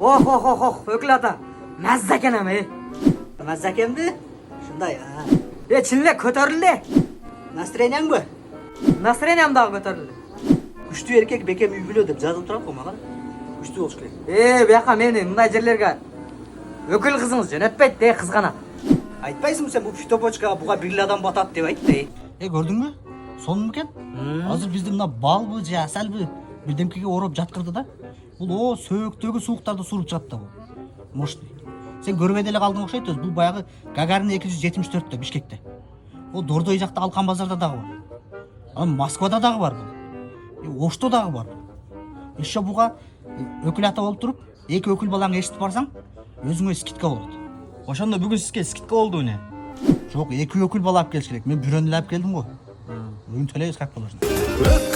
Oh, ökül ata. Mazza ekan ama. Mazza ekanmi? Shunday. Chinlar ko'tarildi. Настроениең bu? Настроениям dagı ko'tarildi. Күчтүү эркек бекем үй бүлө деп жазылып турат го мага. Күчтүү болуш керек. Bu yoqqa meni bunday yerlarga ökül kızınız jo'natpaydi, kızgana. Айтпайсыңбы сен бу фитобочкага буга бирли адам батат деп айтты. Көрдүңбү? Сонун бекен? Азыр бизди мына балбы же асалбы бирдемкеге ороп жаткырды да. Бул сөөктөгү сууктарды суруп чыгат да бул. Мощный. Сен көрбөй деле калдың окшойт өзү. Бул баягы Гагарин 274-тө Бишкекте. Дордой жакта Алкан базарда дагы бар. Анан Москвада дагы бар бул. Ошто дагы бар. Еще буга өкүл ата болуп туруп, эки өкүл балаңы эшитип барсаң, өзүңө скидка болот. Ошондо бүгүн сизге скидка болду эмне? Жок, эки өкүл бала алып келиш керек. Мен бирөөнү эле алып келдим го. Бүгүн төлөйбүз как положено.